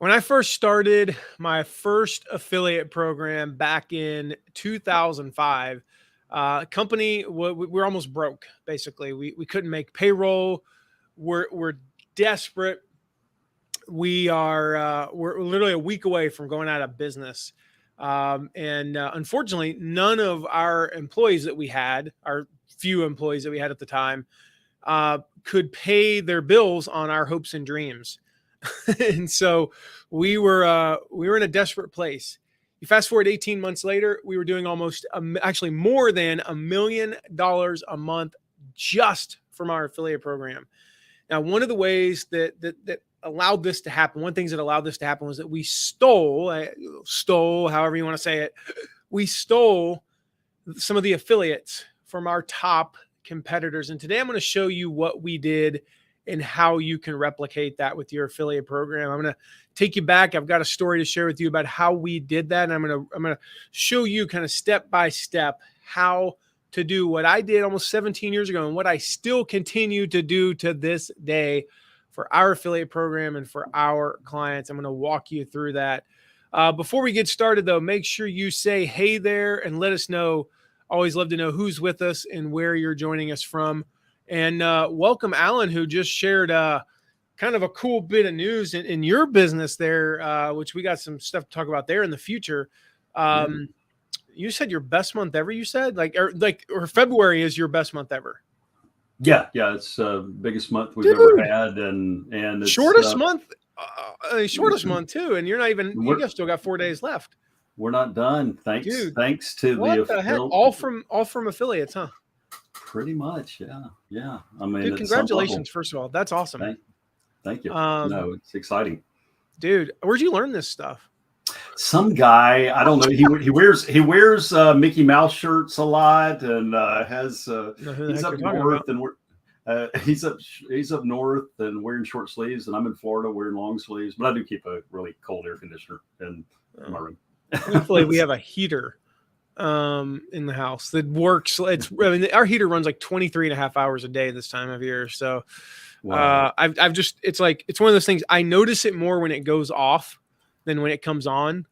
When I first started my first affiliate program back in 2005, company, we were almost broke. Basically, we couldn't make payroll. We're desperate. We're literally a week away from going out of business. And unfortunately, none of our employees that we had, our few employees that we had at the time, could pay their bills on our hopes and dreams. And so we were in a desperate place. You fast forward 18 months later, we were doing almost actually more than $1 million a month just from our affiliate program. Now, one of the ways that allowed this to happen, one of the things that allowed this to happen was that we stole, however you want to say it, we stole some of the affiliates from our top competitors. And today I'm going to show you what we did and how you can replicate that with your affiliate program. I'm going to take you back. I've got a story to share with you about how we did that. And I'm going to show you kind of step by step how to do what I did almost 17 years ago and what I still continue to do to this day for our affiliate program and for our clients. I'm going to walk you through that. Before we get started, though, make sure you say hey there and let us know. Always love to know who's with us and where you're joining us from. And welcome Alan, who just shared kind of a cool bit of news in your business there, which we got some stuff to talk about there in the future. You said your best month ever, you said? Or February is your best month ever. Yeah, it's biggest month we've ever had, and it's shortest month too. And you're not even. You guys still got 4 days left. We're not done. Thanks to what the heck? All from affiliates, huh? Pretty much, yeah. I mean, dude, congratulations! First of all, that's awesome. Thank you. No, it's exciting, dude. Where'd you learn this stuff? Some guy, I don't know. He wears Mickey Mouse shirts a lot, and he's up north, and he's up north and wearing short sleeves, and I'm in Florida wearing long sleeves. But I do keep a really cold air conditioner in my room. Hopefully, we have a heater in the house that works. Our heater runs like 23 and a half hours a day this time of year. So wow. It's one of those things. I notice it more when it goes off than when it comes on.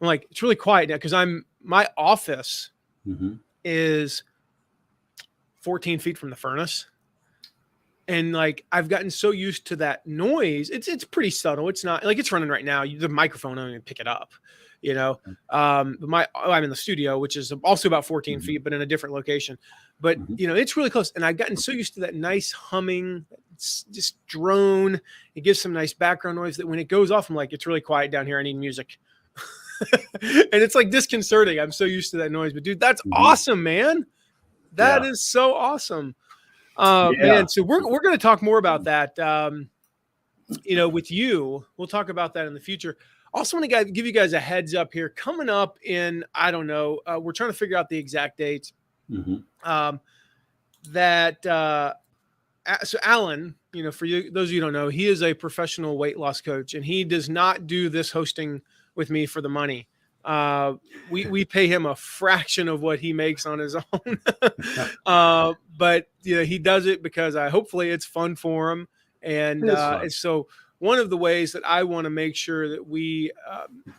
I'm like, it's really quiet now because my office is 14 feet from the furnace. And like, I've gotten so used to that noise. It's pretty subtle. It's not like it's running right now. The microphone, I don't even pick it up, you know? I'm in the studio, which is also about 14 feet, but in a different location. But you know, it's really close. And I've gotten so used to that nice humming, just drone. It gives some nice background noise that when it goes off, I'm like, it's really quiet down here. I need music. And it's like disconcerting. I'm so used to that noise, but dude, that's awesome, man. That is so awesome. Man, so we're going to talk more about that. You know, with you, we'll talk about that in the future. Also want to give you guys a heads up here coming up in, I don't know, we're trying to figure out the exact dates. So Alan, you know, for you, those of you who don't know, he is a professional weight loss coach, and he does not do this hosting with me for the money. We pay him a fraction of what he makes on his own. But you know, he does it because hopefully it's fun for him. And so one of the ways that I want to make sure that we,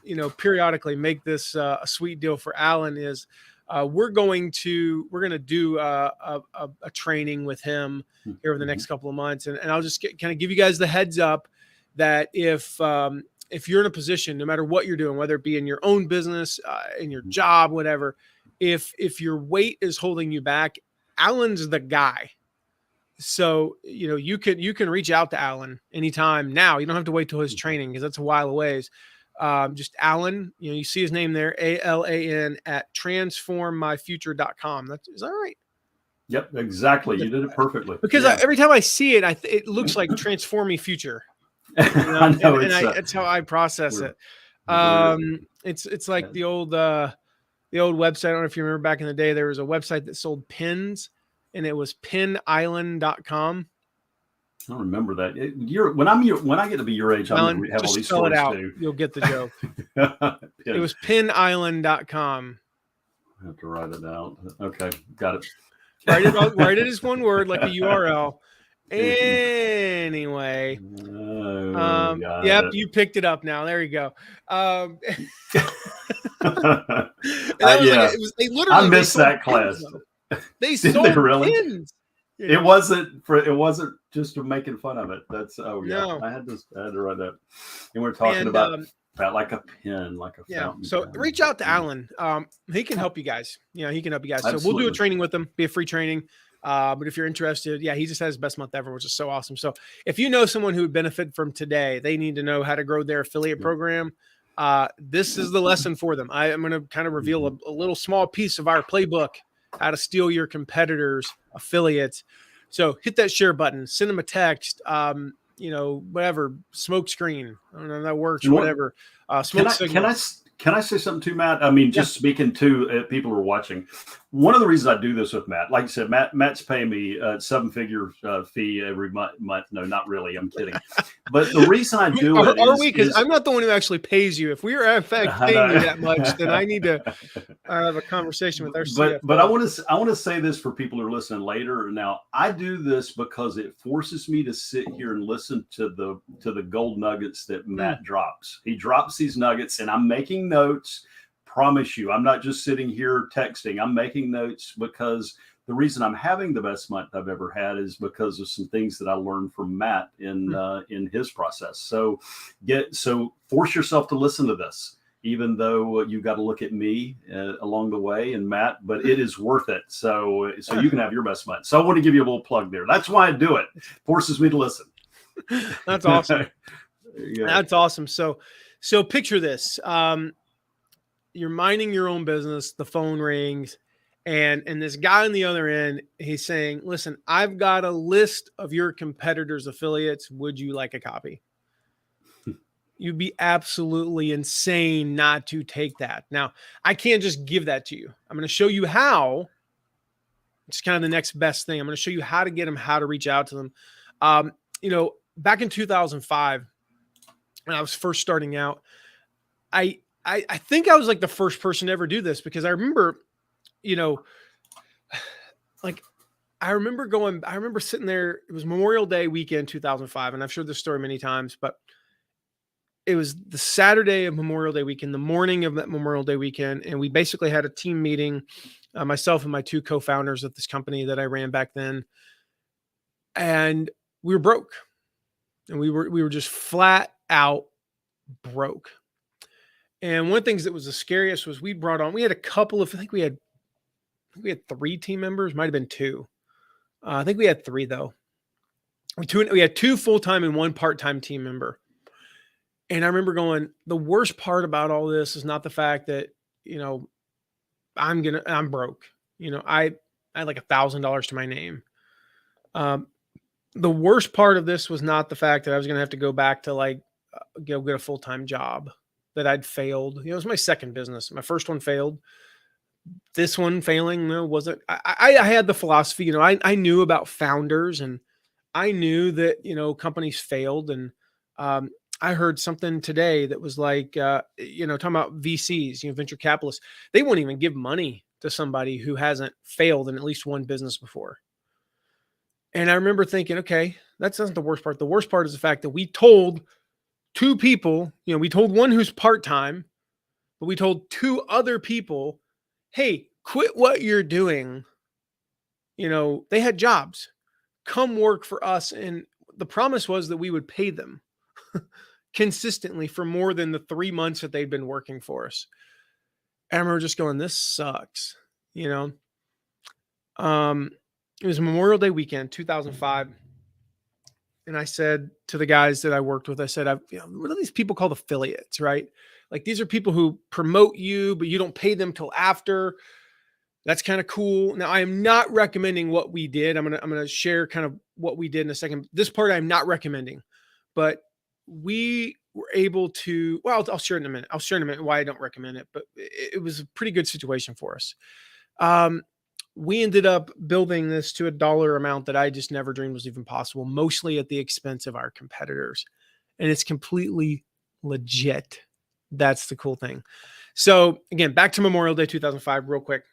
you know, periodically make this a sweet deal for Alan is we're going to do a training with him here over the next couple of months. And I'll just kind of give you guys the heads up that if you're in a position, no matter what you're doing, whether it be in your own business, in your job, whatever, if your weight is holding you back, Alan's the guy. So, you know, you can reach out to Alan anytime now. You don't have to wait till his training because that's a while away. Just Alan, you know, you see his name there, ALAN at transformmyfuture.com. Is that right? Yep, exactly. You did it perfectly. Because every time I see it, it looks like Transform Me Future. You know? I know, that's how I process it. It's like the old website. I don't know if you remember back in the day, there was a website that sold pins, and it was pinisland.com. I don't remember that. When I get to be your age, I'm going to have all these stories too. You'll get the joke. It was pinisland.com. I have to write it out. Okay, got it. Write it as one word, like a URL. Anyway, Oh, got yep, it. you picked it up now. There you go. And that was like Yeah, they I literally they missed sold that pins class. though. They Did they sold really? pins. It wasn't just for making fun of it. That's yeah. No. I had to write that. And we're talking And about like a pen, like a yeah, fountain so pen. reach out to Yeah, Alan. He can help you guys. He can help you guys. So we'll do a absolutely. training with him, be a free training. But if you're interested, yeah, he just has best month ever, which is so awesome. So if you know someone who would benefit from today, they need to know how to grow their affiliate program. This is the lesson for them. I am going to kind of reveal a little small piece of our playbook, how to steal your competitors' affiliates. So hit that share button, send them a text, whatever, smoke screen. I don't know if that works or What whatever. can Smoke I can signal. I can I say something too, Matt? I mean, Yeah. just speaking to people who are watching. One of the reasons I do this with Matt, like I said, Matt's paying me a 7-figure fee every month. No, not really. I'm kidding. But the reason I do it Are we? Because is I'm not the one who actually pays you. If we are in fact I paying you know. that much, then I need to have a conversation with our But I CFO. want to say this for people who are listening later. Now, I do this because it forces me to sit here and listen to the gold nuggets that Matt drops. He drops these nuggets, and I'm making notes. Promise you, I'm not just sitting here texting. I'm making notes because the reason I'm having the best month I've ever had is because of some things that I learned from Matt in his process. So force yourself to listen to this, even though you got to look at me along the way and Matt, but it is worth it. So you can have your best month. So I want to give you a little plug there. That's why I do it. Forces me to listen. That's awesome. Yeah. That's awesome. So picture this. You're minding your own business. The phone rings. And this guy on the other end, he's saying, listen, I've got a list of your competitors' affiliates. Would you like a copy? You'd be absolutely insane not to take that. Now, I can't just give that to you. I'm going to show you how. It's kind of the next best thing. I'm going to show you how to get them, how to reach out to them. Back in 2005, when I was first starting out, I think I was like the first person to ever do this, because I remember, I remember sitting there. It was Memorial Day weekend, 2005. And I've shared this story many times, but it was the Saturday of Memorial Day weekend, the morning of that Memorial Day weekend. And we basically had a team meeting, myself and my two co-founders of this company that I ran back then. And we were broke, and we were just flat out broke. And one of the things that was the scariest was we had a couple of, I think we had 3 team members, might've been 2. I think we had 3 though. We had 2 full-time and 1 part-time team member. And I remember going, the worst part about all this is not the fact that, I'm broke. I had like $1,000 to my name. The worst part of this was not the fact that I was going to have to go back to get a full-time job, that I'd failed. It was my second business. My first one failed. This one failing wasn't. I had the philosophy, I knew about founders, and I knew that, companies failed. And I heard something today that was like, talking about VCs, venture capitalists, they won't even give money to somebody who hasn't failed in at least one business before. And I remember thinking, okay, that's not the worst part. The worst part is the fact that we told 2 people, we told one who's part-time, but we told 2 other people, hey, quit what you're doing. They had jobs, come work for us. And the promise was that we would pay them consistently for more than the 3 months that they'd been working for us. And I remember just going, this sucks. It was Memorial Day weekend, 2005. And I said to the guys that I worked with, I said, what are these people called affiliates, right? Like, these are people who promote you, but you don't pay them till after. That's kind of cool. Now, I am not recommending what we did. I'm gonna share kind of what we did in a second. This part I'm not recommending, but we were able to. Well, I'll share it in a minute. I'll share in a minute why I don't recommend it. But it was a pretty good situation for us. We ended up building this to a dollar amount that I just never dreamed was even possible, mostly at the expense of our competitors, and it's completely legit. That's the cool thing. So again, back to Memorial Day 2005, real quick.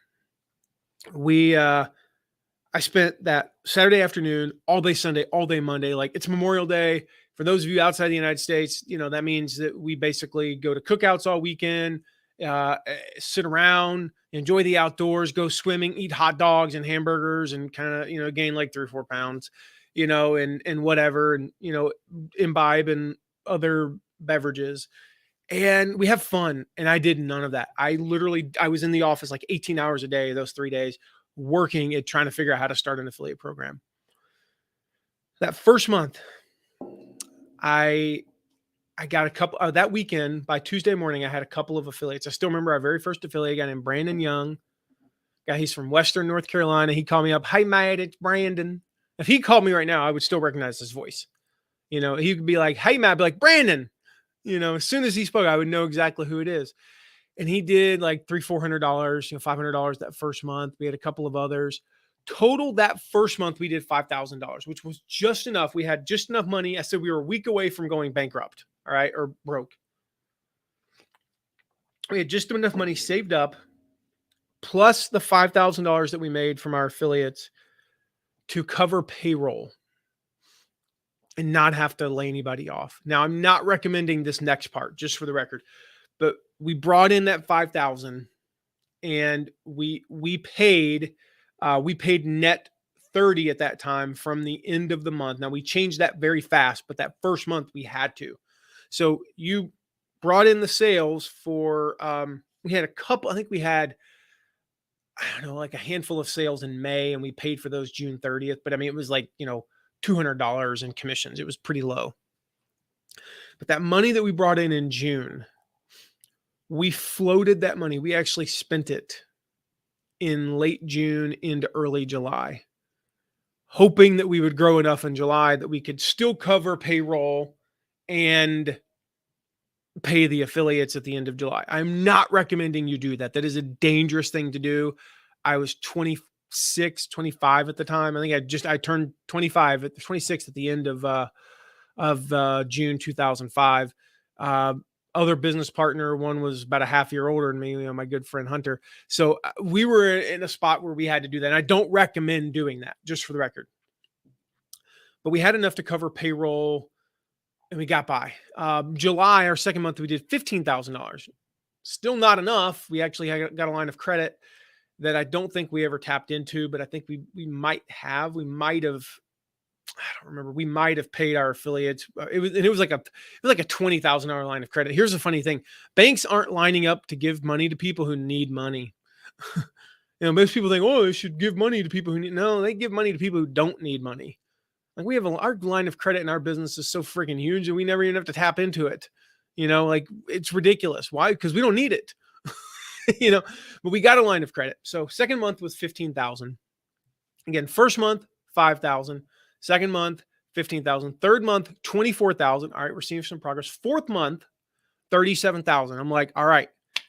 I spent that Saturday afternoon, all day Sunday, all day Monday. Like, it's Memorial Day. For those of you outside the United States, that means that we basically go to cookouts all weekend, sit around, enjoy the outdoors, go swimming, eat hot dogs and hamburgers, and kind of, gain like 3 or 4 pounds, and whatever, and, imbibe and other beverages. And we have fun. And I did none of that. I was in the office like 18 hours a day, those 3 days, working at trying to figure out how to start an affiliate program. That first month, I got a couple that weekend. By Tuesday morning, I had a couple of affiliates. I still remember our very first affiliate, a guy named Brandon Young. He's from Western North Carolina. He called me up. "Hey, Matt, it's Brandon." If he called me right now, I would still recognize his voice. He could be like, "Hey, Matt," I'd be like, "Brandon." As soon as he spoke, I would know exactly who it is. And he did like $300-$400, $500 that first month. We had a couple of others. Total that first month, we did $5,000, which was just enough. We had just enough money. I said we were a week away from going bankrupt, all right, or broke. We had just enough money saved up, plus the $5,000 that we made from our affiliates to cover payroll and not have to lay anybody off. Now, I'm not recommending this next part, just for the record, but we brought in that 5,000 and we paid net 30 at that time from the end of the month. Now, we changed that very fast, but that first month we had to. So you brought in the sales for, we had a couple, I think we had, I don't know, like a handful of sales in May, and we paid for those June 30th. But I mean, it was like, $200 in commissions. It was pretty low. But that money that we brought in June, we floated that money. We actually spent it in late June into early July, hoping that we would grow enough in July that we could still cover payroll and pay the affiliates at the end of July. I'm not recommending you do that. That is a dangerous thing to do. I was 26, 25 at the time. I think I turned 25 at the 26th at the end of June 2005. Other business partner, one was about a half year older than me, my good friend Hunter. So we were in a spot where we had to do that. And I don't recommend doing that, just for the record. But we had enough to cover payroll and we got by. July, our second month, we did $15,000. Still not enough. We actually got a line of credit that I don't think we ever tapped into, but I think we might have. I don't remember. We might have paid our affiliates. It was like a $20,000 line of credit. Here's the funny thing: banks aren't lining up to give money to people who need money. Most people think, "Oh, they should give money to people who need." No, they give money to people who don't need money. Like, we have our line of credit in our business is so freaking huge, and we never even have to tap into it. Like, it's ridiculous. Why? Because we don't need it. But we got a line of credit. So second month was 15,000. Again, first month 5,000. Second month, 15,000. Third month, 24,000. All right, we're seeing some progress. Fourth month, 37,000. I'm like, all right,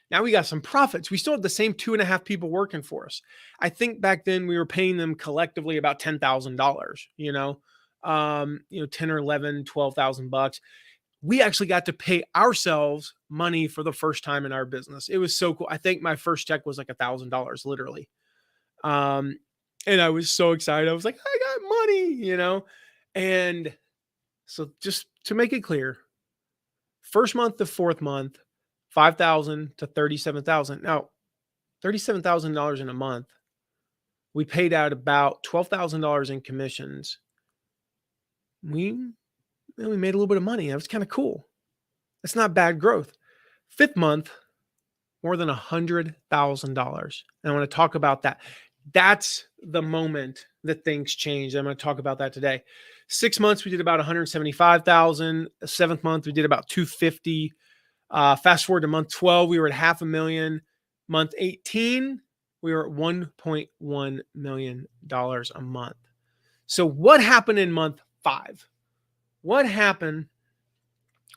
now we got some profits. We still have the same 2.5 people working for us. I think back then we were paying them collectively about $10,000, 10 or 11, 12,000 bucks. We actually got to pay ourselves money for the first time in our business. It was so cool. I think my first check was like $1,000, literally. And I was so excited. I was like, I got money, And so, just to make it clear, first month to fourth month, 5,000 to 37,000. Now, $37,000 in a month, we paid out about $12,000 in commissions. We made a little bit of money. That was kind of cool. That's not bad growth. Fifth month, more than $100,000. And I want to talk about that. That's the moment that things changed. I'm going to talk about that today. 6 months, we did about 175,000. The seventh month, we did about 250. Fast forward to month 12, we were at $500,000. Month 18, we were at $1.1 million a month. So what happened in month 5? What happened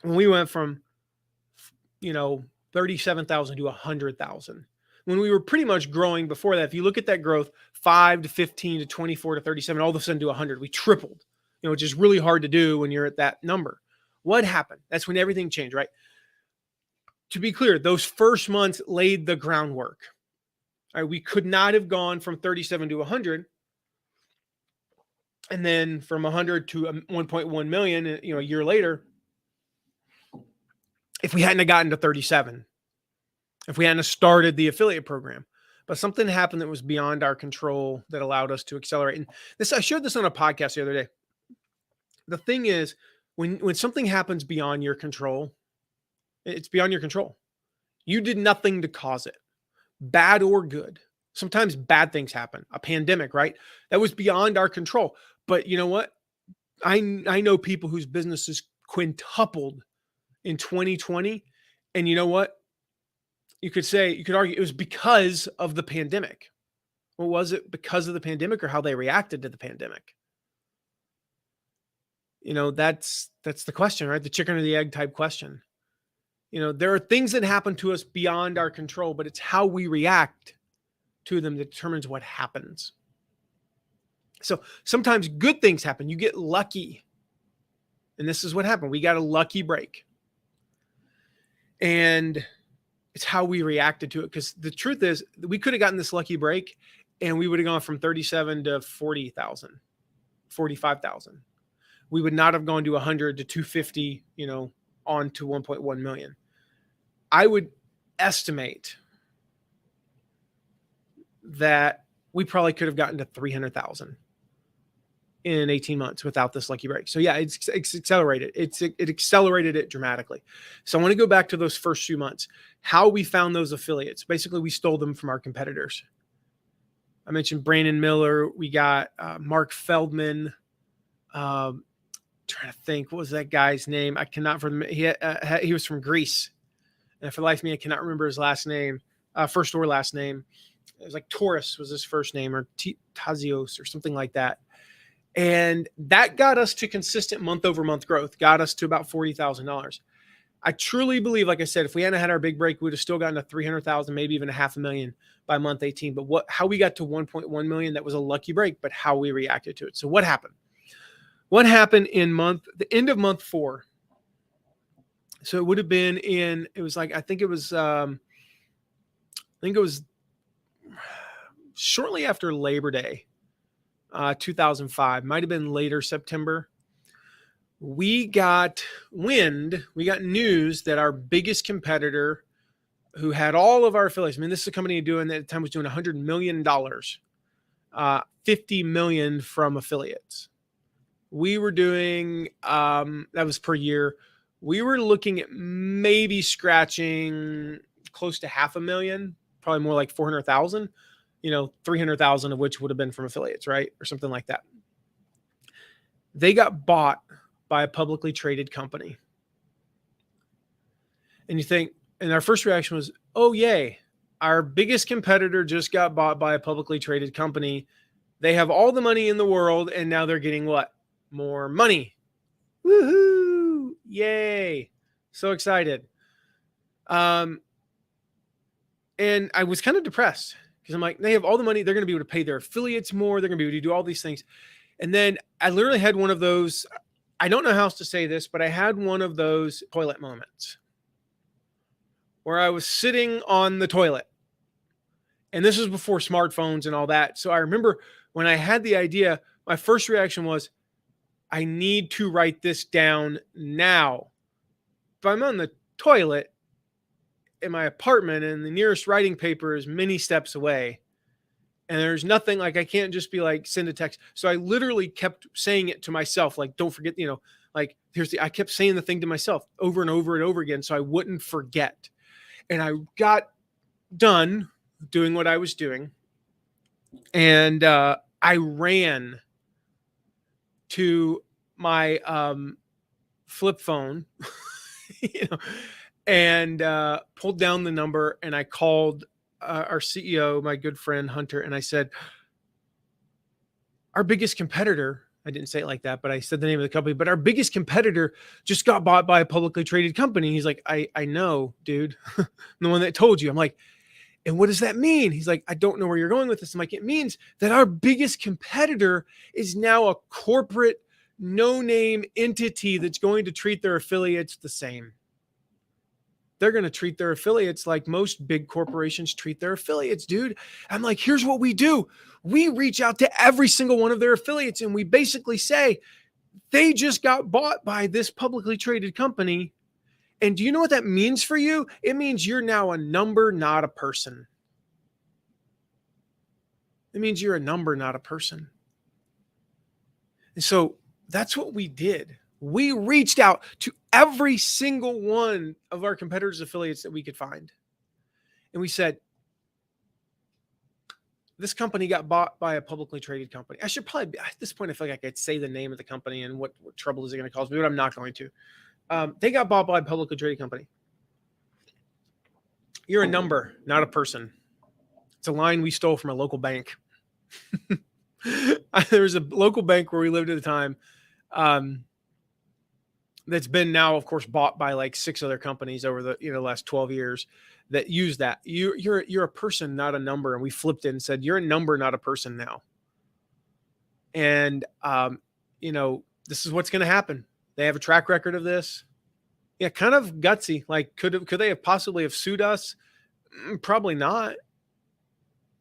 when we went from, 37,000 to 100,000? When we were pretty much growing before that, if you look at that growth, 5 to 15 to 24 to 37, all of a sudden to 100, we tripled, which is really hard to do when you're at that number. What happened? That's when everything changed, right? To be clear, those first months laid the groundwork. All right, we could not have gone from 37 to 100 And then from 100 to 1.1 million, a year later, if we hadn't gotten to 37, if we hadn't started the affiliate program, but something happened that was beyond our control that allowed us to accelerate. And I shared this on a podcast the other day. The thing is, when something happens beyond your control, it's beyond your control. You did nothing to cause it, bad or good. Sometimes bad things happen. A pandemic, right? That was beyond our control. But you know what? I know people whose businesses quintupled in 2020. And you know what? You could argue it was because of the pandemic. Well, was it because of the pandemic or how they reacted to the pandemic? That's the question, right? The chicken or the egg type question. There are things that happen to us beyond our control, but it's how we react to them that determines what happens. So sometimes good things happen. You get lucky. And this is what happened. We got a lucky break. And it's how we reacted to it. Because the truth is, we could have gotten this lucky break and we would have gone from 37 to 40,000, 45,000. We would not have gone to 100 to 250, on to 1.1 million. I would estimate that we probably could have gotten to 300,000 in 18 months without this lucky break. So yeah, it's accelerated. It accelerated it dramatically. So I want to go back to those first few months, how we found those affiliates. Basically, we stole them from our competitors. I mentioned Brandon Miller. We got Mark Feldman. Trying to think, what was that guy's name? I cannot remember. He was from Greece. And for the life of me, I cannot remember his last name, first or last name. It was like Taurus was his first name, or Tazios or something like that. And that got us to consistent month-over-month growth, got us to about $40,000. I truly believe, like I said, if we hadn't had our big break, we would have still gotten to 300,000, maybe even $500,000 by month 18. But how we got to 1.1 million, that was a lucky break, but how we reacted to it. So what happened? What happened in the end of month 4? So it would have been I think it was shortly after Labor Day, 2005, might have been later September. We got news that our biggest competitor, who had all of our affiliates, this is a company that at the time was doing $100 million, $50 million from affiliates. We were doing, that was per year. We were looking at maybe scratching close to $500,000, probably more like 400,000, 300,000 of which would have been from affiliates, right? Or something like that. They got bought by a publicly traded company. And our first reaction was, oh, yay. Our biggest competitor just got bought by a publicly traded company. They have all the money in the world, and now they're getting what? More money. Woohoo! Yay. So excited. And I was kind of depressed because I'm like, they have all the money. They're going to be able to pay their affiliates more. They're going to be able to do all these things. And then I literally had one of those, I don't know how else to say this, but I had one of those toilet moments where I was sitting on the toilet. And this was before smartphones and all that. So I remember when I had the idea, my first reaction was, I need to write this down now. If I'm on the toilet in my apartment and the nearest writing paper is many steps away, and there's nothing, like I can't just be like, send a text. So I literally kept saying it to myself, like, don't forget, like I kept saying the thing to myself over and over and over again so I wouldn't forget. And I got done doing what I was doing. And I ran to my flip phone, and pulled down the number, and I called our CEO, my good friend Hunter, and I said, our biggest competitor, I didn't say it like that, but I said the name of the company, but our biggest competitor just got bought by a publicly traded company. He's like, I know, dude. I'm the one that told you. I'm like, and what does that mean? He's like, I don't know where you're going with this. I'm like, it means that our biggest competitor is now a corporate no-name entity that's going to treat their affiliates the same. they're going to treat their affiliates like most big corporations treat their affiliates, dude. I'm like, here's what we do. We reach out to every single one of their affiliates and we basically say, they just got bought by this publicly traded company. And do you know what that means for you? It means you're now a number, not a person. It means you're a number, not a person. And so that's what we did. We reached out to every single one of our competitors' affiliates that we could find. And we said, this company got bought by a publicly traded company. I should probably, at this point, I feel like I could say the name of the company and what trouble is it going to cause me, but I'm not going to. They got bought by a publicly traded company. You're a number, not a person. It's a line we stole from a local bank. There was a local bank where we lived at the time. That's been now, of course, bought by like 6 other companies over the last 12 years that use that. You're a person, not a number. And we flipped it and said, you're a number, not a person now. And this is what's going to happen. They have a track record of this. Yeah, kind of gutsy. Like, could they have possibly have sued us? Probably not.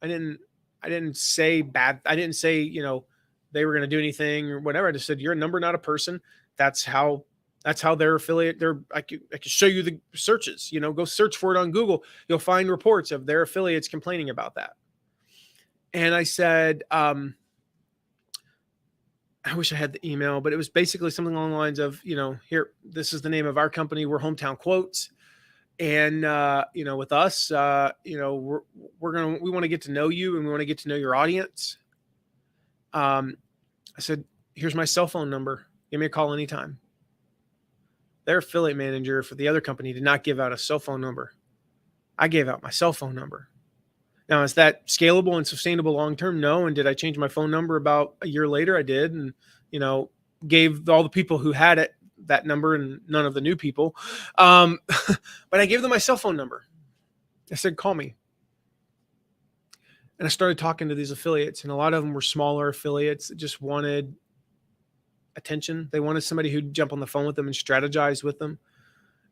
I didn't say bad. I didn't say, they were going to do anything or whatever. I just said, you're a number, not a person. That's how their affiliate, I could show you the searches, go search for it on Google. You'll find reports of their affiliates complaining about that. And I said, I wish I had the email, but it was basically something along the lines of, here, this is the name of our company. We're Hometown Quotes. And, with us, we want to get to know you and we want to get to know your audience. I said, here's my cell phone number. Give me a call anytime. Their affiliate manager for the other company did not give out a cell phone number. I gave out my cell phone number. Now, is that scalable and sustainable long-term? No. And did I change my phone number about a year later? I did. And, gave all the people who had it that number and none of the new people. But I gave them my cell phone number. I said, call me. And I started talking to these affiliates, and a lot of them were smaller affiliates that just wanted attention. They wanted somebody who'd jump on the phone with them and strategize with them.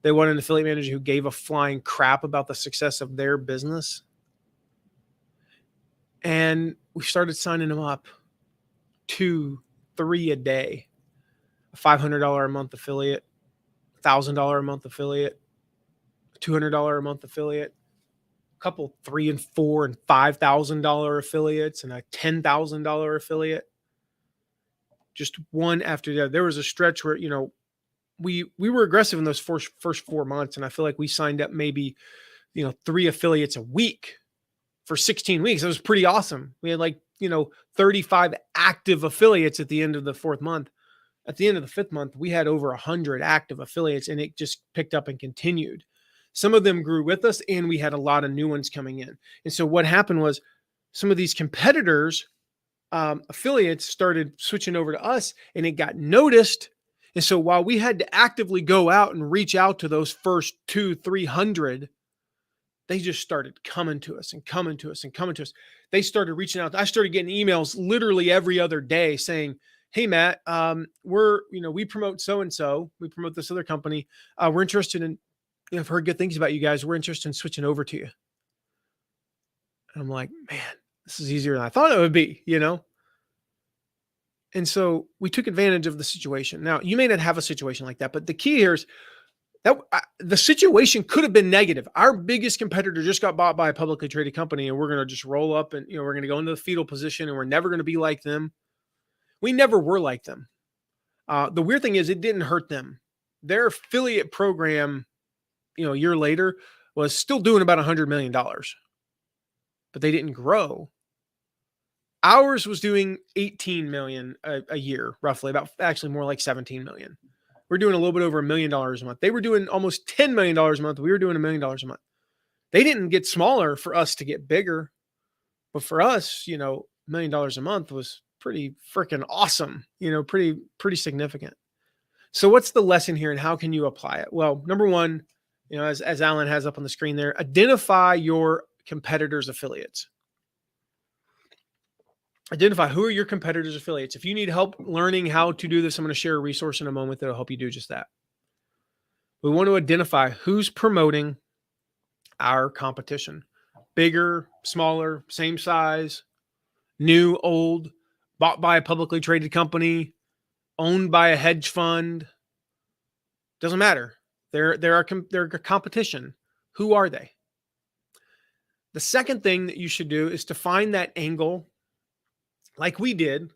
They wanted an affiliate manager who gave a flying crap about the success of their business. And we started signing them up 2, 3 a day, a $500 a month affiliate, $1,000 a month affiliate, $200 a month affiliate, a couple $3,000 and $4,000 and $5,000 affiliates, and a $10,000 affiliate. Just one after the other. There was a stretch where, we were aggressive in those first 4 months. And I feel like we signed up maybe, 3 affiliates a week for 16 weeks. It was pretty awesome. We had 35 active affiliates at the end of the 4th month. At the end of the 5th month, we had over 100 active affiliates, and it just picked up and continued. Some of them grew with us, and we had a lot of new ones coming in. And so what happened was some of these competitors, affiliates started switching over to us, and it got noticed. And so while we had to actively go out and reach out to those first 200-300, they just started coming to us and coming to us and coming to us. They started reaching out. I started getting emails literally every other day saying, hey, Matt, we promote so-and-so. We promote this other company. We're interested in, I've heard good things about you guys. We're interested in switching over to you. And I'm like, man, this is easier than I thought it would be, And so we took advantage of the situation. Now, you may not have a situation like that, but the key here is that the situation could have been negative. Our biggest competitor just got bought by a publicly traded company, and we're going to just roll up and, we're going to go into the fetal position, and we're never going to be like them. We never were like them. The weird thing is it didn't hurt them. Their affiliate program, a year later was still doing about $100 million, but they didn't grow. Ours was doing 18 million a year, roughly, about actually more like 17 million. We're doing a little bit over $1 million a month. They were doing almost $10 million a month. We were doing $1 million a month. They didn't get smaller for us to get bigger, but for us, $1 million a month was pretty freaking awesome, pretty significant. So what's the lesson here and how can you apply it? Well, number one, as Alan has up on the screen there, identify your competitors' affiliates. Identify who are your competitors' affiliates. If you need help learning how to do this, I'm going to share a resource in a moment that will help you do just that. We want to identify who's promoting our competition. Bigger, smaller, same size, new, old, bought by a publicly traded company, owned by a hedge fund. Doesn't matter. They're a competition. Who are they? The second thing that you should do is to find that angle, like we did,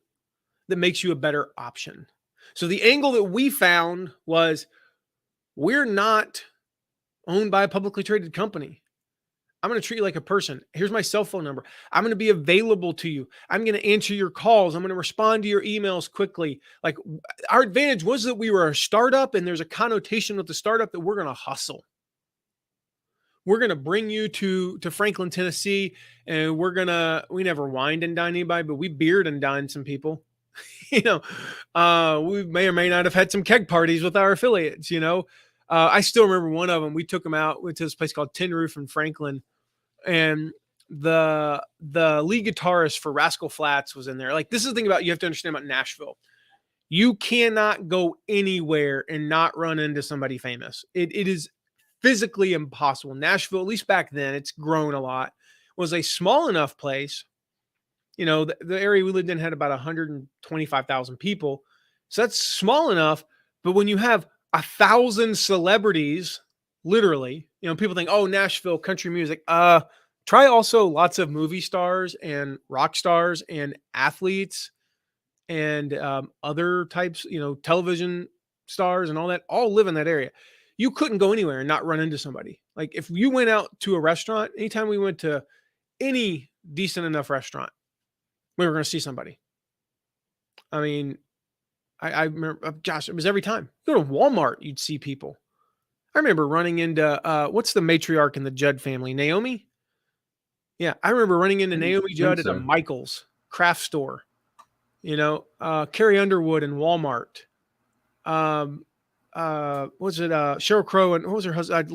that makes you a better option. So the angle that we found was, we're not owned by a publicly traded company. I'm going to treat you like a person. Here's my cell phone number. I'm going to be available to you. I'm going to answer your calls. I'm going to respond to your emails quickly. Like, our advantage was that we were a startup, and there's a connotation with the startup that we're going to hustle. We're going to bring you to Franklin, Tennessee, and we never wined and dined anybody, but we beered and dined some people. We may or may not have had some keg parties with our affiliates. I still remember one of them. We took them out, went to this place called Tin Roof in Franklin, and the lead guitarist for Rascal Flatts was in there. Like, this is the thing you have to understand about Nashville. You cannot go anywhere and not run into somebody famous. It is physically impossible. Nashville, at least back then, it's grown a lot, was a small enough place. The area we lived in had about 125,000 people. So that's small enough. But when you have 1,000 celebrities, literally, people think, oh, Nashville, country music. Try also lots of movie stars and rock stars and athletes and other types, television stars and all that, all live in that area. You couldn't go anywhere and not run into somebody. Like, if you went out to a restaurant, anytime we went to any decent enough restaurant, we were going to see somebody. I mean, I remember, Josh, it was every time. You go to Walmart, you'd see people. I remember running into, what's the matriarch in the Judd family? Naomi? Yeah, I remember running into Naomi Judd at a Michael's craft store. Carrie Underwood in Walmart. Was it Sheryl Crow, and what was her husband?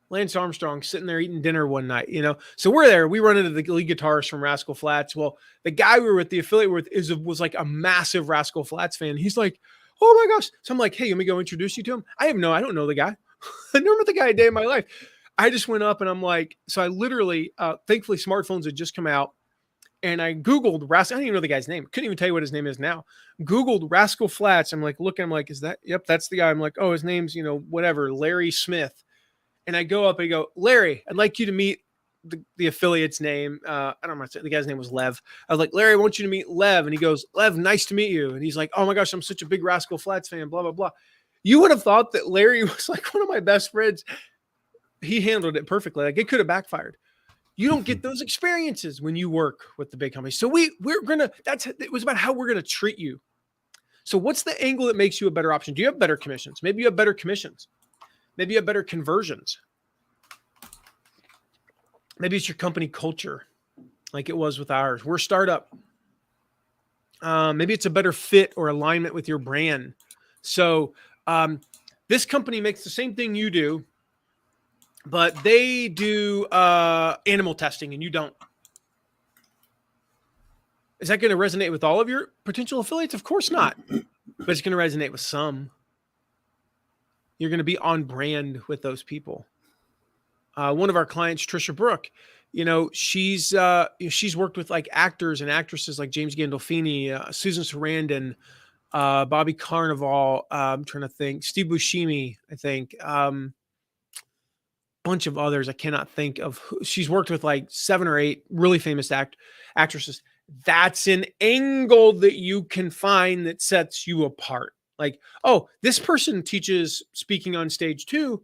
Lance Armstrong sitting there eating dinner one night, So we're there. We run into the lead guitarist from Rascal Flatts. Well, the guy we were with, the affiliate with, was like a massive Rascal Flatts fan. He's like, oh my gosh. So I'm like, hey, let me go introduce you to him. I don't know the guy. I never met the guy a day in my life. I just went up and I'm like, so I literally, thankfully smartphones had just come out, and I Googled Rascal. I didn't even know the guy's name. Couldn't even tell you what his name is now. Googled Rascal Flatts. I'm like, looking, I'm like, yep, that's the guy. I'm like, oh, his name's, whatever, Larry Smith. And I go up and I go, Larry, I'd like you to meet the affiliate's name. I don't know. The guy's name was Lev. I was like, Larry, I want you to meet Lev. And he goes, Lev, nice to meet you. And he's like, oh my gosh, I'm such a big Rascal Flatts fan, blah, blah, blah. You would have thought that Larry was like one of my best friends. He handled it perfectly. Like, it could have backfired. You don't get those experiences when you work with the big companies. So it was about how we're going to treat you. So what's the angle that makes you a better option? Do you have better commissions? Maybe you have better commissions. Maybe you have better conversions. Maybe it's your company culture, like it was with ours. We're a startup. Maybe it's a better fit or alignment with your brand. So this company makes the same thing you do, but they do animal testing and you don't. Is that going to resonate with all of your potential affiliates? Of course not, but it's going to resonate with some. You're going to be on brand with those people. One of our clients, Trisha Brook, she's worked with like actors and actresses like James Gandolfini, Susan Sarandon, Bobby Carnival. I'm trying to think, Steve Buscemi, I think, bunch of others. I cannot think of who. She's worked with like 7 or 8 really famous actresses. That's an angle that you can find that sets you apart. Like, oh, this person teaches speaking on stage too,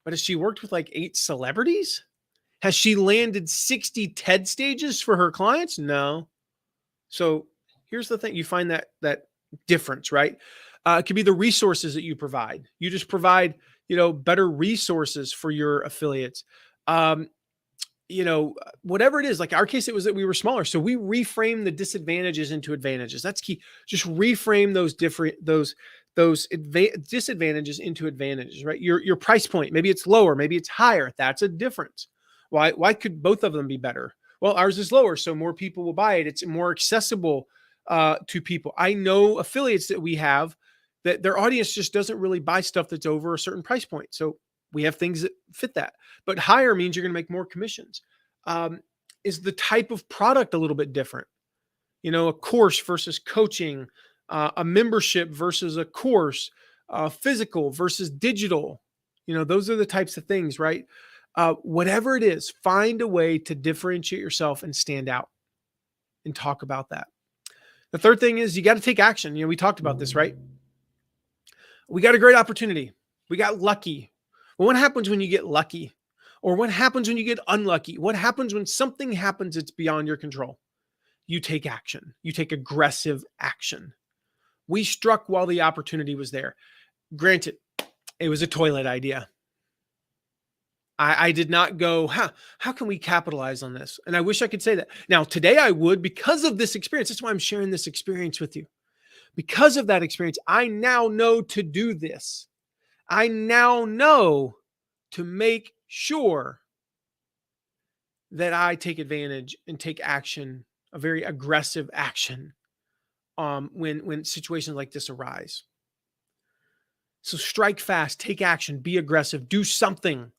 but has she worked with like 8 celebrities? Has she landed 60 TED stages for her clients? No. So here's the thing. You find that difference, right? It could be the resources that you provide. You just provide, better resources for your affiliates. Whatever it is, like our case, it was that we were smaller. So we reframe the disadvantages into advantages. That's key. Just reframe those disadvantages into advantages, right? Your price point, maybe it's lower, maybe it's higher. That's a difference. Why could both of them be better? Well, ours is lower, so more people will buy it. It's more accessible to people. I know affiliates that we have that their audience just doesn't really buy stuff that's over a certain price point. So we have things that fit that. But higher means you're going to make more commissions. Is the type of product a little bit different? A course versus coaching, a membership versus a course, physical versus digital. Those are the types of things, right? Whatever it is, find a way to differentiate yourself and stand out and talk about that. The third thing is you got to take action. We talked about this, right? We got a great opportunity. We got lucky. Well, what happens when you get lucky? Or what happens when you get unlucky? What happens when something happens that's beyond your control? You take action. You take aggressive action. We struck while the opportunity was there. Granted, it was a toilet idea. I did not go, how can we capitalize on this? And I wish I could say that. Now, today I would, because of this experience. That's why I'm sharing this experience with you. Because of that experience, I now know to do this. I now know to make sure that I take advantage and take action, a very aggressive action, when situations like this arise. So strike fast, take action, be aggressive, do something.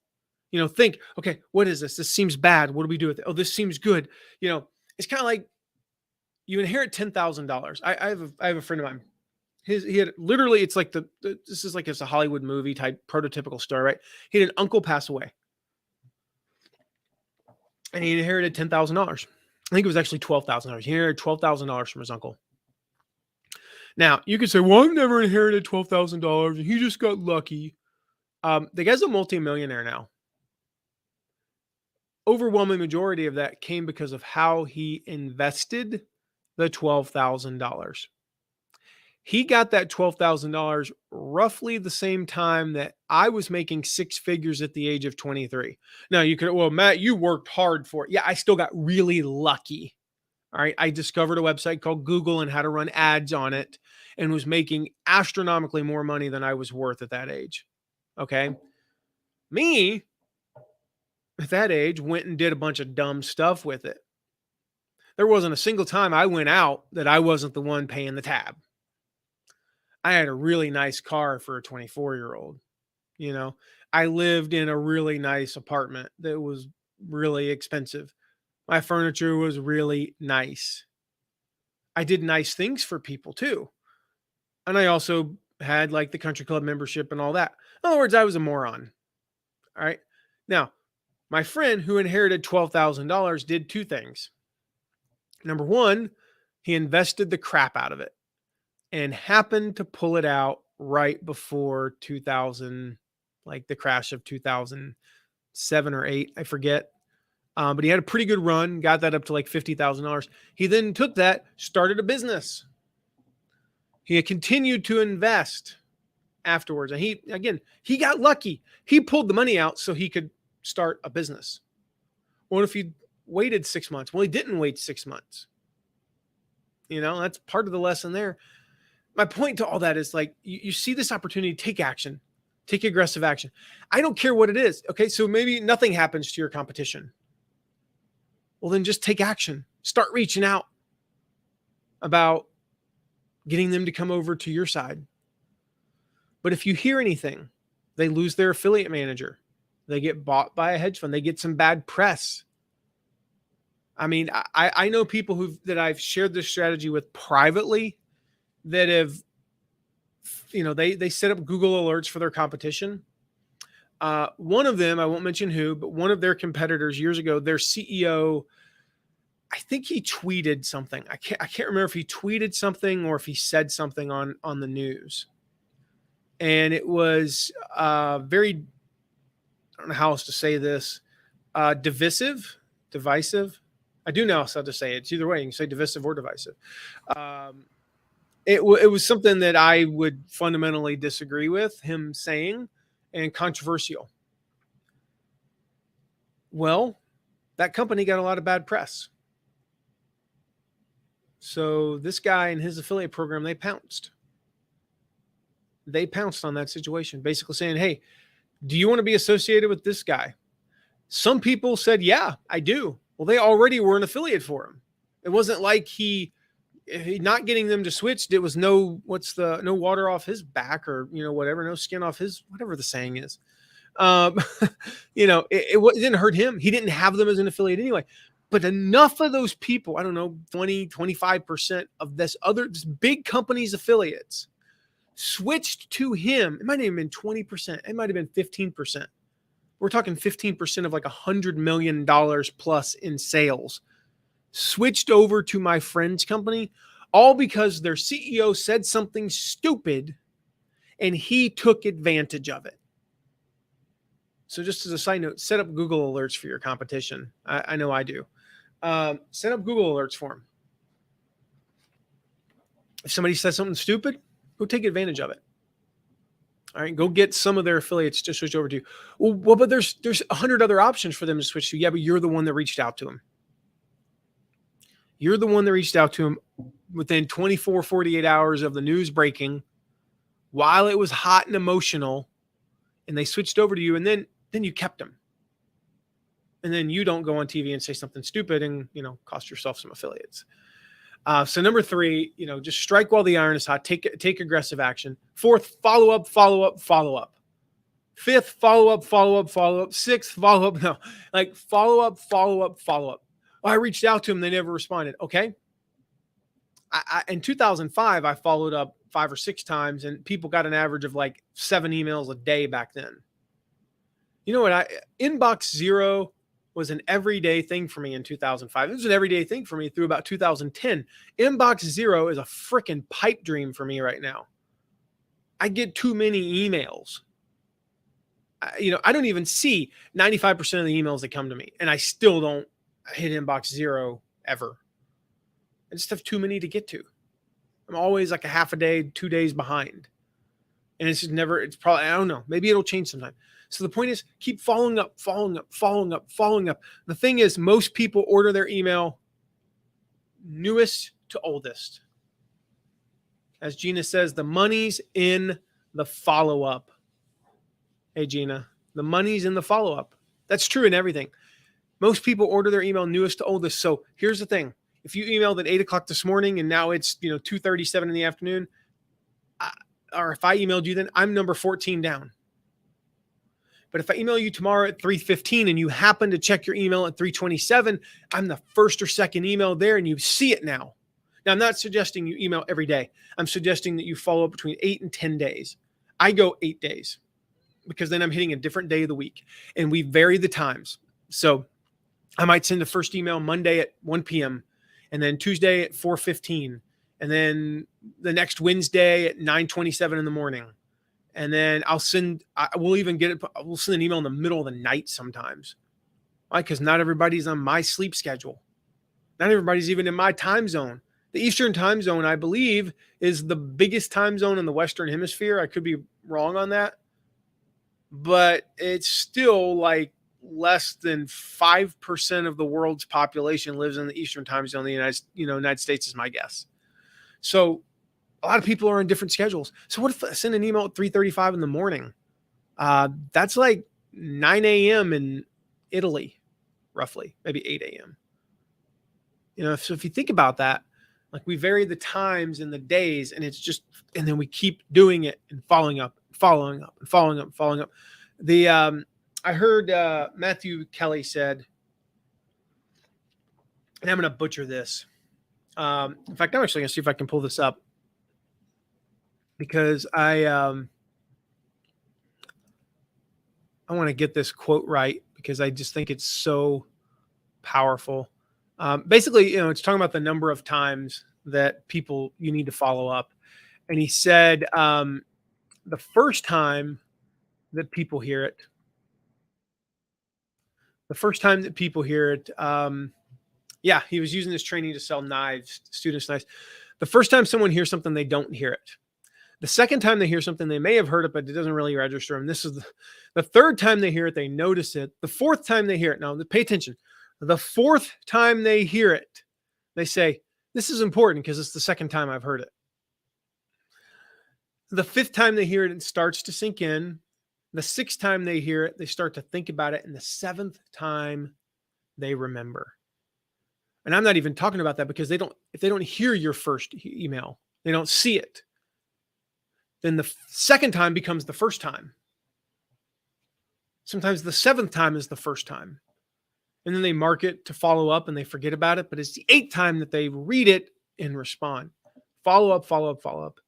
Think, okay, what is this? This seems bad. What do we do with it? Oh, this seems good. It's kind of like you inherit $10,000. I have a friend of mine. He had literally, it's like this is like it's a Hollywood movie type prototypical story, right? He had an uncle pass away, and he inherited $10,000. I think it was actually $12,000. He inherited $12,000 from his uncle. Now you could say, "Well, I've never inherited $12,000, and he just got lucky." The guy's a multimillionaire now. Overwhelming majority of that came because of how he invested the $12,000. He got that $12,000 roughly the same time that I was making six figures at the age of 23. Now you could, well, Matt, you worked hard for it. Yeah, I still got really lucky. All right. I discovered a website called Google and how to run ads on it and was making astronomically more money than I was worth at that age. Okay. Me, at that age, went and did a bunch of dumb stuff with it. There wasn't a single time I went out that I wasn't the one paying the tab. I had a really nice car for a 24-year-old. I lived in a really nice apartment that was really expensive. My furniture was really nice. I did nice things for people too. And I also had like the country club membership and all that. In other words, I was a moron. All right. Now, my friend who inherited $12,000 did two things. Number one, he invested the crap out of it and happened to pull it out right before 2000, like the crash of 2007 or 8, I forget. But he had a pretty good run, got that up to like $50,000. He then took that, started a business. He had continued to invest afterwards. And he got lucky. He pulled the money out so he could start a business. What if he waited 6 months? Well, he didn't wait 6 months. That's part of the lesson there. My point to all that is like, you see this opportunity, take action, take aggressive action. I don't care what it is. Okay. So maybe nothing happens to your competition. Well, then just take action. Start reaching out about getting them to come over to your side. But if you hear anything, they lose their affiliate manager. They get bought by a hedge fund. They get some bad press. I mean, I know people that I've shared this strategy with privately that have, they set up Google alerts for their competition. One of them, I won't mention who, but one of their competitors years ago, their CEO, I think he tweeted something. I can't remember if he tweeted something or if he said something on the news. And it was very, I don't know how else to say this, divisive. I do know how to say it. It's either way. You can say divisive or divisive. It was something that I would fundamentally disagree with him saying, and controversial. Well, that company got a lot of bad press. So this guy and his affiliate program, they pounced. They pounced on that situation, basically saying, hey, do you want to be associated with this guy? Some people said, yeah, I do. Well, they already were an affiliate for him. It wasn't like he not getting them to switch, it was no water off his back, or whatever, no skin off his, whatever the saying is. It didn't hurt him. He didn't have them as an affiliate anyway. But enough of those people, I don't know, 20, 25% of this big company's affiliates switched to him. It might have been 20%. It might have been 15%. We're talking 15% of like $100 million plus in sales switched over to my friend's company, all because their CEO said something stupid and he took advantage of it. So just as a side note, set up Google alerts for your competition. I know I do. Set up Google alerts for them. If somebody says something stupid, go take advantage of it. All right, go get some of their affiliates to switch over to you. Well, but there's 100 other options for them to switch to. Yeah, but you're the one that reached out to them. You're the one that reached out to them within 24, 48 hours of the news breaking, while it was hot and emotional, and they switched over to you, and then you kept them. And then you don't go on TV and say something stupid and, cost yourself some affiliates. So number 3, just strike while the iron is hot. Take aggressive action. 4th, follow up. 5th, follow up. 6th, follow up. No, like follow up. Oh, I reached out to them. They never responded. Okay. In 2005, I followed up 5 or 6 times, and people got an average of like 7 emails a day back then. You know what? Inbox zero was an everyday thing for me in 2005. It was an everyday thing for me through about 2010. Inbox zero is a freaking pipe dream for me right now. I get too many emails. I don't even see 95% of the emails that come to me, and I still don't hit inbox zero ever. I just have too many to get to. I'm always like a half a day, 2 days behind. And it's probably, I don't know, maybe it'll change sometime. So the point is, keep following up. The thing is, most people order their email newest to oldest. As Gina says, the money's in the follow-up. Hey, Gina, the money's in the follow-up. That's true in everything. Most people order their email newest to oldest. So here's the thing. If you emailed at 8 o'clock this morning and now it's 2:37 in the afternoon, or if I emailed you then, I'm number 14 down. But if I email you tomorrow at 3:15 and you happen to check your email at 3:27, I'm the first or second email there, and you see it now. Now, I'm not suggesting you email every day. I'm suggesting that you follow up between 8 and 10 days. I go 8 days because then I'm hitting a different day of the week, and we vary the times. So I might send the first email Monday at 1 p.m. and then Tuesday at 4:15, and then the next Wednesday at 9:27 in the morning. And then we'll send an email in the middle of the night sometimes. Why? Because not everybody's on my sleep schedule. Not everybody's even in my time zone. The Eastern time zone, I believe, is the biggest time zone in the Western hemisphere. I could be wrong on that, but it's still like less than 5% of the world's population lives in the Eastern time zone. The United States is my guess. So a lot of people are on different schedules. So what if I send an email at 3:35 in the morning? That's like 9 a.m. in Italy, roughly, maybe 8 a.m. So if you think about that, like we vary the times and the days, and then we keep doing it and following up. I heard Matthew Kelly said, and I'm going to butcher this. In fact, I'm actually going to see if I can pull this up, because I want to get this quote right, because I just think it's so powerful. Basically, it's talking about the number of times that you need to follow up. And he said, the first time that people hear it, he was using this training to sell students knives. The first time someone hears something, they don't hear it. The second time they hear something, they may have heard it, but it doesn't really register them. This is the third time they hear it, they notice it. The fourth time they hear it, now pay attention. The fourth time they hear it, they say, this is important because it's the second time I've heard it. The fifth time they hear it, it starts to sink in. The sixth time they hear it, they start to think about it. And the seventh time, they remember. And I'm not even talking about that because if they don't hear your first email, they don't see it, then the second time becomes the first time. Sometimes the seventh time is the first time. And then they mark it to follow up and they forget about it. But it's the eighth time that they read it and respond. Follow up, follow up, follow up.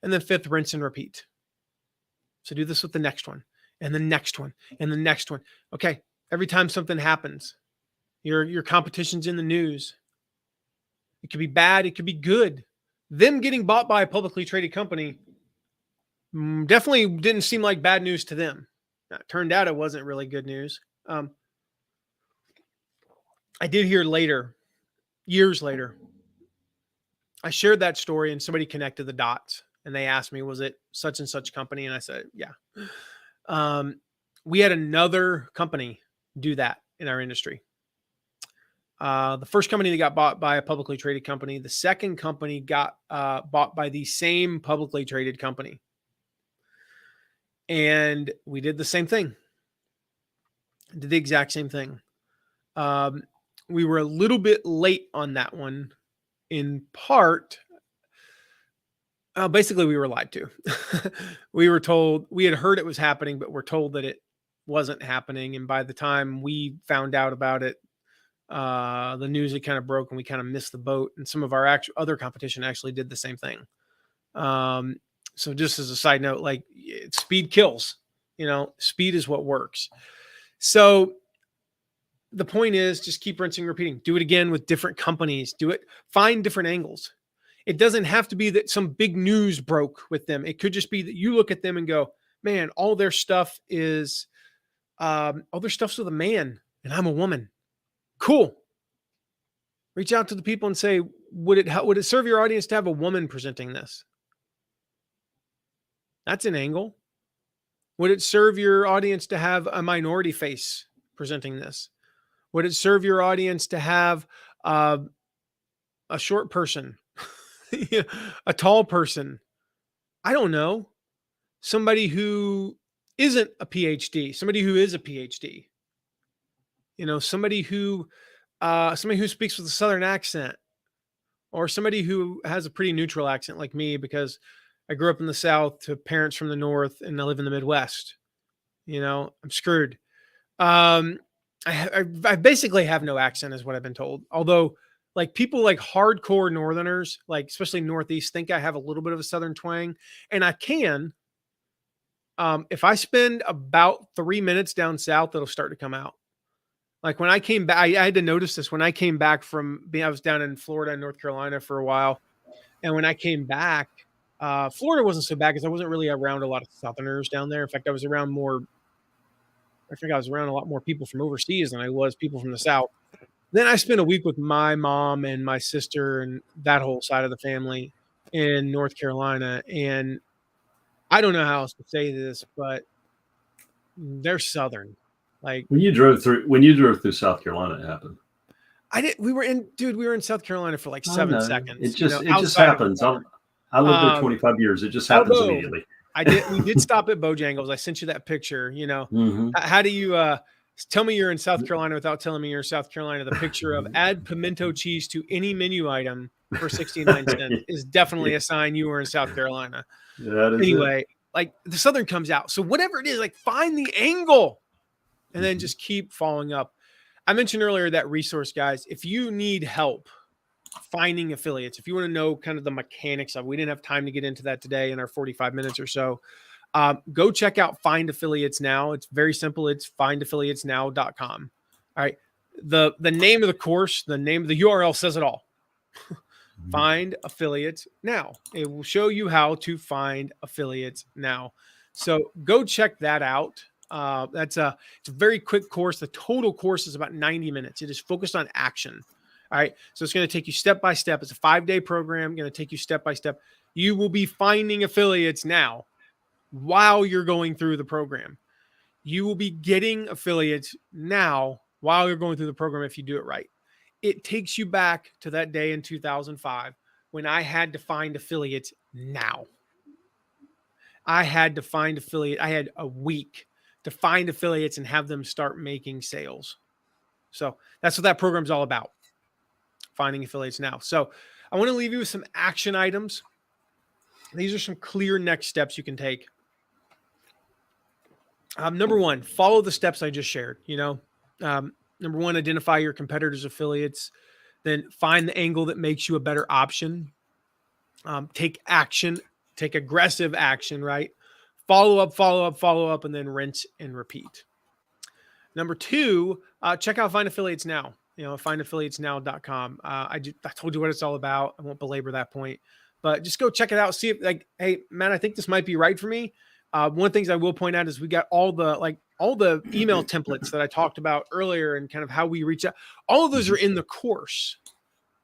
And then fifth, rinse and repeat. So do this with the next one and the next one and the next one. Okay. Every time something happens, your competition's in the news. It could be bad. It could be good. Them getting bought by a publicly traded company definitely didn't seem like bad news to them. Now, it turned out it wasn't really good news. I did hear later, years later, I shared that story and somebody connected the dots and they asked me, was it such and such company? And I said, yeah. We had another company do that in our industry. The first company that got bought by a publicly traded company, the second company got bought by the same publicly traded company. And we did the same thing. Did the exact same thing. We were a little bit late on that one, in part. Basically, we were lied to. We were told, we had heard it was happening, but we're told that it wasn't happening. And by the time we found out about it, the news had kind of broke and we kind of missed the boat. And some of our other competition actually did the same thing. So just as a side note, like, speed kills, speed is what works. So the point is, just keep rinsing, repeating. Do it again with different companies. Do it. Find different angles. It doesn't have to be that some big news broke with them. It could just be that you look at them and go, man, all their stuff is, all their stuff's with a man and I'm a woman. Cool. Reach out to the people and say, would it serve your audience to have a woman presenting this? That's an angle. Would it serve your audience to have a minority face presenting this? Would it serve your audience to have a short person, a tall person? I don't know. Somebody who isn't a PhD, somebody who is a PhD. Somebody who speaks with a Southern accent, or somebody who has a pretty neutral accent like me, because I grew up in the South to parents from the North and I live in the Midwest. I'm screwed. I basically have no accent is what I've been told. Although like people like hardcore Northerners, like especially Northeast, think I have a little bit of a Southern twang, and I can. If I spend about 3 minutes down South, it'll start to come out. Like when I came back, I had to notice this when I came back I was down in Florida and North Carolina for a while. And when I came back, Florida wasn't so bad because I wasn't really around a lot of Southerners down there. In fact, I was around a lot more people from overseas than I was people from the South. Then I spent a week with my mom and my sister and that whole side of the family in North Carolina. And I don't know how else to say this, but they're Southern. Like when you drove through South Carolina, it happened. We were in South Carolina for like 7 seconds. It just happens. I lived there 25 years. It just happens immediately. We did stop at Bojangles. I sent you that picture, Mm-hmm. How do you, tell me you're in South Carolina without telling me you're in South Carolina? The picture of add pimento cheese to any menu item for 69 cents is definitely a sign you were in South Carolina. Anyway, like the Southern comes out. So whatever it is, like find the angle and then just keep following up. I mentioned earlier that resource, guys. If you need help finding affiliates, if you want to know kind of the mechanics of it, we didn't have time to get into that today in our 45 minutes or so. Go check out Find Affiliates Now. It's very simple. It's findaffiliatesnow.com. All right. The name of the course, the name of the URL says it all. Find Affiliates Now. It will show you how to find affiliates now. So go check that out. It's a very quick course. The total course is about 90 minutes. It is focused on action. All right. So it's going to take you step by step. It's a 5-day program. Going to take you step by step. You will be finding affiliates now while you're going through the program. You will be getting affiliates now while you're going through the program if you do it right. It takes you back to that day in 2005 when I had to find affiliates now. I had to find affiliate. I had a week to find affiliates and have them start making sales. So that's what that program's all about. finding affiliates now. So I want to leave you with some action items. These are some clear next steps you can take. Number one, follow the steps I just shared. Number one, identify your competitors' affiliates. Then find the angle that makes you a better option. Take action, take aggressive action, right? Follow up, and then rinse and repeat. Number two, check out Find Affiliates Now. Findaffiliatesnow.com. I told you what it's all about. I won't belabor that point, but just go check it out. See if hey, man, I think this might be right for me. One of the things I will point out is we got all the email templates that I talked about earlier and kind of how we reach out. All of those are in the course.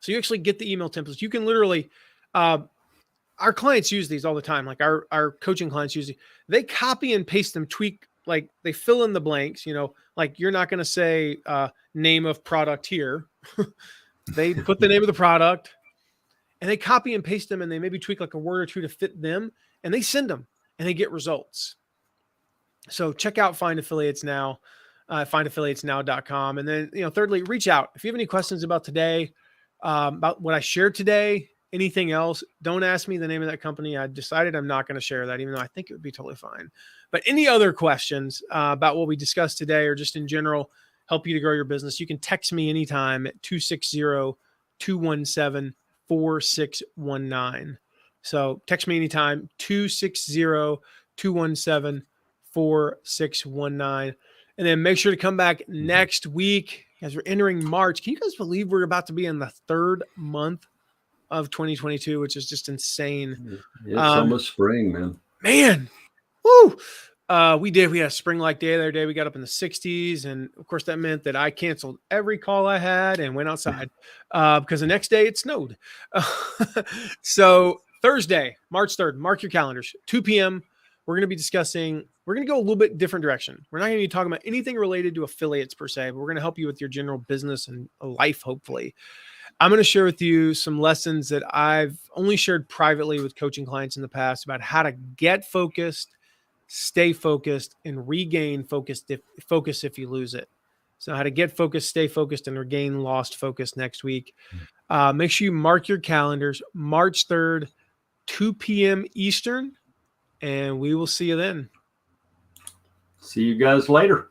So you actually get the email templates. You can literally, our clients use these all the time. Like our coaching clients use these. They copy and paste them, tweak, like they fill in the blanks, like you're not going to say name of product here. They put the name of the product and they copy and paste them, and they maybe tweak like a word or two to fit them, and they send them and they get results. So check out Find Affiliates Now, findaffiliatesnow.com. And then, thirdly, reach out. If you have any questions about today, about what I shared today, anything else, don't ask me the name of that company. I decided I'm not going to share that, even though I think it would be totally fine. But any other questions about what we discussed today or just in general, help you to grow your business, you can text me anytime at 260-217-4619. So text me anytime, 260-217-4619. And then make sure to come back next week as we're entering March. Can you guys believe we're about to be in the third month of 2022, which is just insane. It's almost spring, man. Woo! We had a spring-like day the other day. We got up in the 60s, and of course that meant that I canceled every call I had and went outside because the next day it snowed. So Thursday, March 3rd, mark your calendars, 2 p.m. We're going to go a little bit different direction. We're not going to be talking about anything related to affiliates per se, but we're going to help you with your general business and life, hopefully. I'm going to share with you some lessons that I've only shared privately with coaching clients in the past about how to get focused, stay focused, and regain focus if you lose it. So how to get focused, stay focused, and regain lost focus next week. Make sure you mark your calendars, March 3rd, 2 p.m. Eastern, and we will see you then. See you guys later.